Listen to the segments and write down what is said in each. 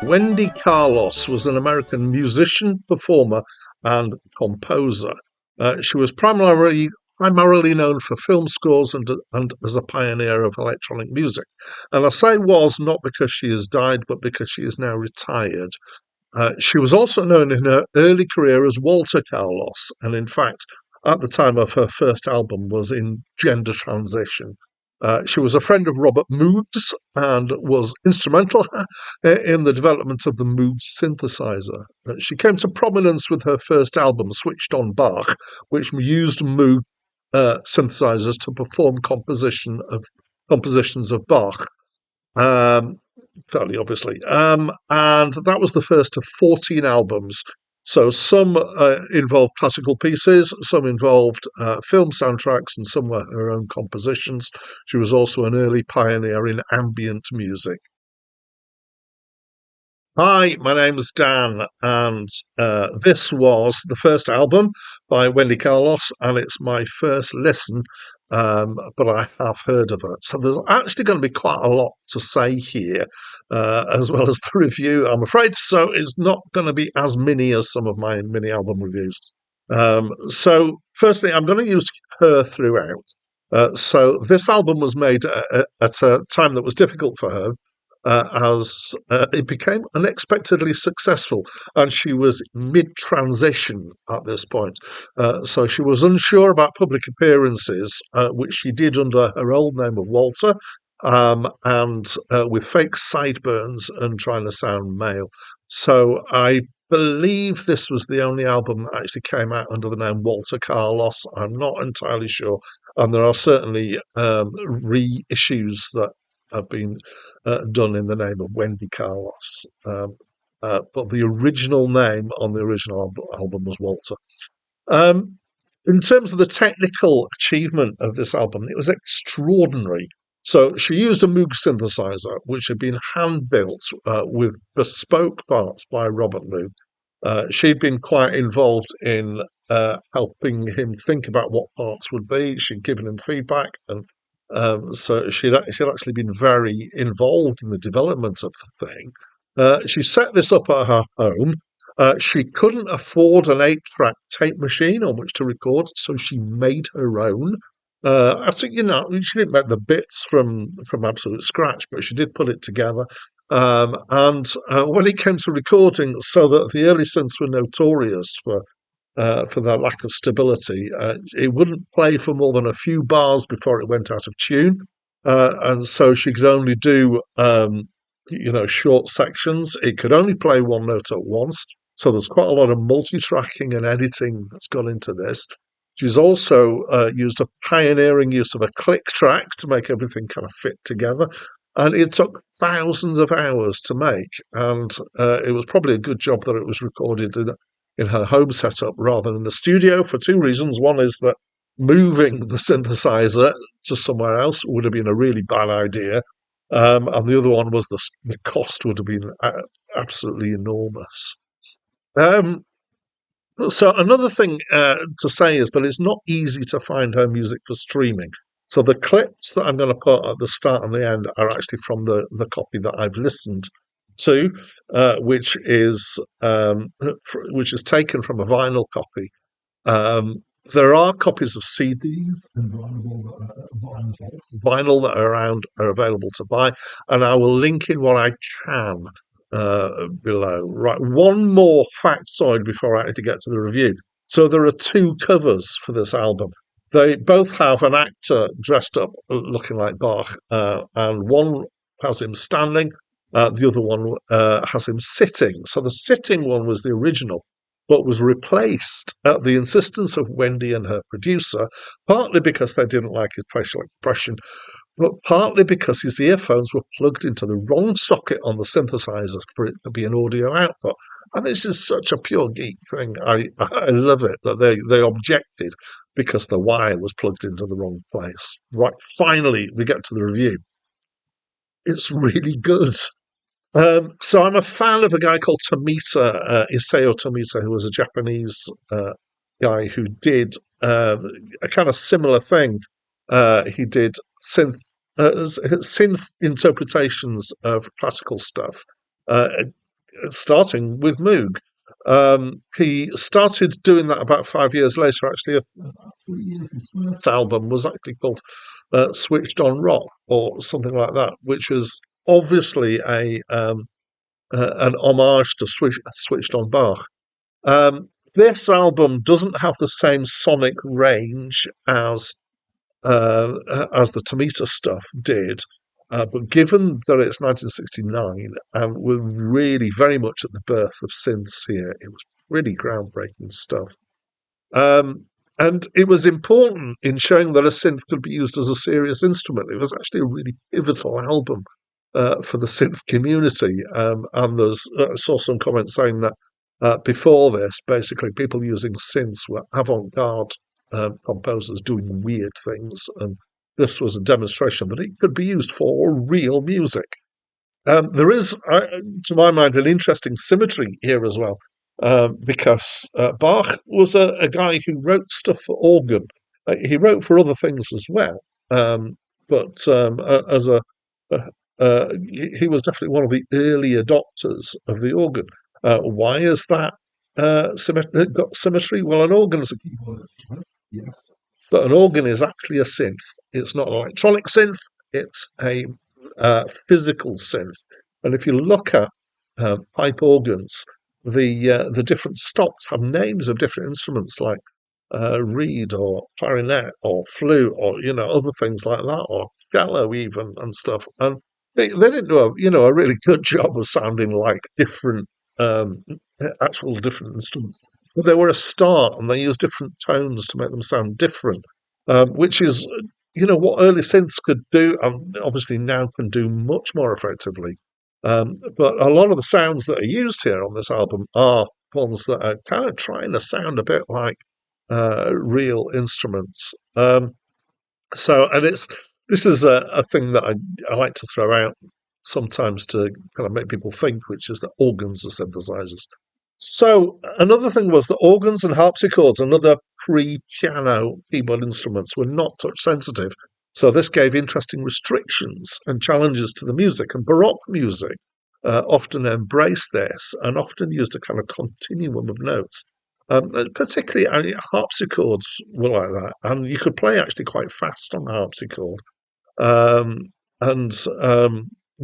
Wendy Carlos was an American musician, performer, and composer. She was primarily known for film scores and as a pioneer of electronic music. And I say was not because she has died, but because she is now retired. She was also known in her early career as Walter Carlos, and in fact, at the time of her first album, was in gender transition. She was a friend of Robert Moog's and was instrumental in the development of the Moog synthesizer. She came to prominence with her first album, Switched on Bach, which used Moog synthesizers to perform compositions of Bach. Um, Fairly obviously. And that was the first of 14 albums. So some involved classical pieces, some involved film soundtracks, and some were her own compositions. She was also an early pioneer in ambient music. Hi, my name's Dan, and this was the first album by Wendy Carlos, and it's my first listen, but I have heard of it. So there's actually going to be quite a lot to say here, as well as the review, I'm afraid. So it's not going to be as mini as some of my mini album reviews. So, firstly, I'm going to use her throughout. So this album was made at a time that was difficult for her as it became unexpectedly successful, and she was mid-transition at this point. So she was unsure about public appearances, which she did under her old name of Walter, and with fake sideburns and trying to sound male. So I believe this was the only album that actually came out under the name Walter Carlos. I'm not entirely sure, and there are certainly reissues that have been done in the name of Wendy Carlos. But the original name on the original album was Walter. Um, in terms of the technical achievement of this album, it was extraordinary. So she used a Moog synthesizer, which had been hand built with bespoke parts by Robert Moog. She'd been quite involved in helping him think about what parts would be. She'd given him feedback, and so she'd actually been very involved in the development of the thing. She set this up at her home. She couldn't afford an 8-track tape machine on which to record, so she made her own. I think, she didn't make the bits from absolute scratch, but she did put it together. And when it came to recording, so that the early synths were notorious for their lack of stability. It wouldn't play for more than a few bars before it went out of tune, and so she could only do short sections. It could only play one note at once. So there's quite a lot of multi-tracking and editing that's gone into this. She's also used a pioneering use of a click track to make everything kind of fit together. And it took thousands of hours to make. And it was probably a good job that it was recorded in her home setup rather than the studio for two reasons. One is that moving the synthesizer to somewhere else would have been a really bad idea. And the other one was the cost would have been absolutely enormous. Um, so another thing to say is that it's not easy to find her music for streaming. So the clips that I'm going to put at the start and the end are actually from the copy that I've listened to, which is taken from a vinyl copy. There are copies of CDs and vinyl that are available to buy, and I will link in what I can below. Right, one more factoid before I actually get to the review. So there are two covers for this album. They both have an actor dressed up looking like Bach, and one has him standing, the other one has him sitting. So the sitting one was the original, but was replaced at the insistence of Wendy and her producer, partly because they didn't like his facial expression, but partly because his earphones were plugged into the wrong socket on the synthesizer for it to be an audio output. And this is such a pure geek thing. I love it that they objected because the wire was plugged into the wrong place. Right, finally, we get to the review. It's really good. So I'm a fan of a guy called Isao Tomita, who was a Japanese guy who did a kind of similar thing. He did synth interpretations of classical stuff. starting with Moog. He started doing that about 5 years later. Actually, 3 years, his first album was actually called "Switched on Rock" or something like that, which was obviously a an homage to Switched on Bach. Um, this album doesn't have the same sonic range as the Tomita stuff did. But given that it's 1969 and we're really very much at the birth of synths here, it was really groundbreaking stuff. Um, and it was important in showing that a synth could be used as a serious instrument. It was actually a really pivotal album for the synth community. And I saw some comments saying that before this, basically, people using synths were avant garde composers doing weird things. And this was a demonstration that it could be used for real music. There is, to my mind, an interesting symmetry here as well, because Bach was a guy who wrote stuff for organ. He wrote for other things as well, but as a he was definitely one of the early adopters of the organ. Why is that got symmetry? Well, an organ is a keyboard instrument, yes, but an organ is actually a synth. It's not an electronic synth. It's a physical synth. And if you look at pipe organs, the different stops have names of different instruments like reed or clarinet or flute or other things like that, or cello even and stuff. And they didn't do a really good job of sounding like different um, actual different instruments, but they were a start and they used different tones to make them sound different, which is what early synths could do, and obviously now can do much more effectively. But a lot of the sounds that are used here on this album are ones that are kind of trying to sound a bit like real instruments. And this is a thing that I like to throw out sometimes to kind of make people think, which is that organs are synthesizers. So another thing was that organs and harpsichords and other pre-piano keyboard instruments were not touch sensitive. So this gave interesting restrictions and challenges to the music. And Baroque music often embraced this and often used a kind of continuum of notes. Particularly, harpsichords were like that, and you could play actually quite fast on a harpsichord. Um, and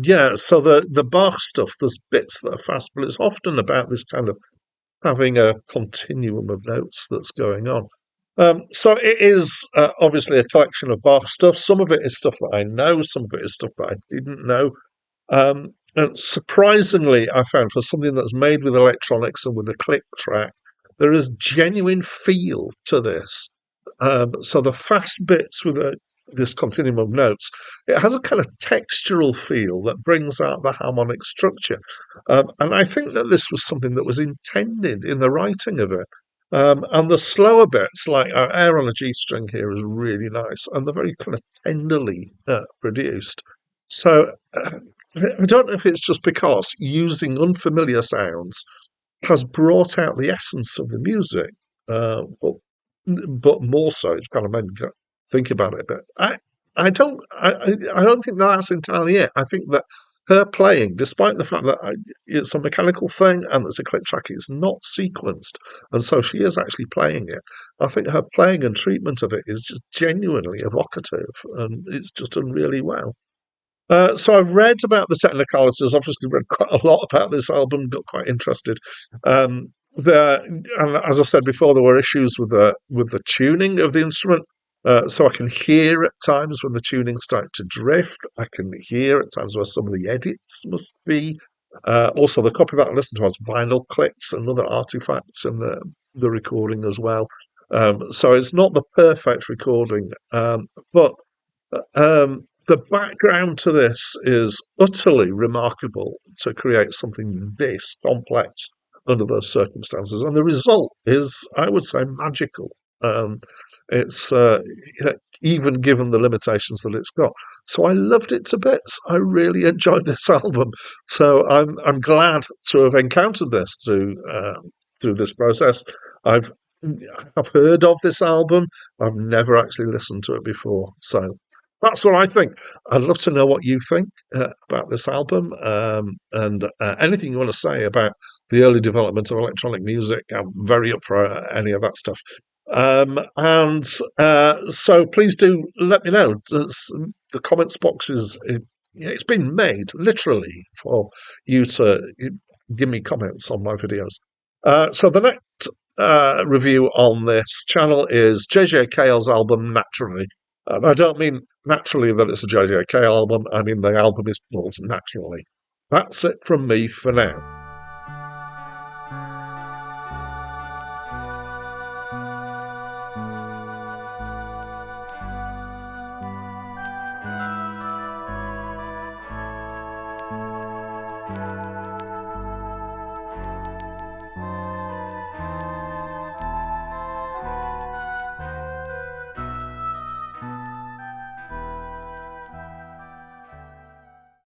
Yeah, so the Bach stuff, there's bits that are fast, but it's often about this kind of having a continuum of notes that's going on. So it is obviously a collection of Bach stuff. Some of it is stuff that I know, some of it is stuff that I didn't know. And surprisingly, I found for something that's made with electronics and with a click track, there is genuine feel to this. So the fast bits with this continuum of notes, it has a kind of textural feel that brings out the harmonic structure. And I think that this was something that was intended in the writing of it. And the slower bits, like our air on a G string here, is really nice, and they're very kind of tenderly produced. So I don't know if it's just because using unfamiliar sounds has brought out the essence of the music, but more so, it's kind of made me think about it. But I don't think that's entirely it. I think that her playing, despite the fact that it's a mechanical thing and there's a click track, it's not sequenced, and so she is actually playing it. I think her playing and treatment of it is just genuinely evocative, and it's just done really well. So I've read about the technicalities. Obviously, read quite a lot about this album. Got quite interested. And as I said before, there were issues with the tuning of the instrument. So I can hear at times when the tuning started to drift. I can hear at times where some of the edits must be. Also, the copy that I listened to has vinyl clicks and other artifacts in the recording as well. So it's not the perfect recording, but the background to this is utterly remarkable to create something this complex under those circumstances, and the result is, I would say, magical. Um, it's even given the limitations that it's got. So I loved it to bits. I really enjoyed this album. So I'm glad to have encountered this through this process. I've I've heard of this album. I've never actually listened to it before. So That's what I think. I'd love to know what you think about this album, and anything you want to say about the early development of electronic music. I'm very up for any of that stuff. And so please do let me know. The comments box it's been made literally for you to give me comments on my videos. So the next review on this channel is JJ Cale's album Naturally. And I don't mean naturally that it's a JJK album. I mean the album is called Naturally. That's it from me for now.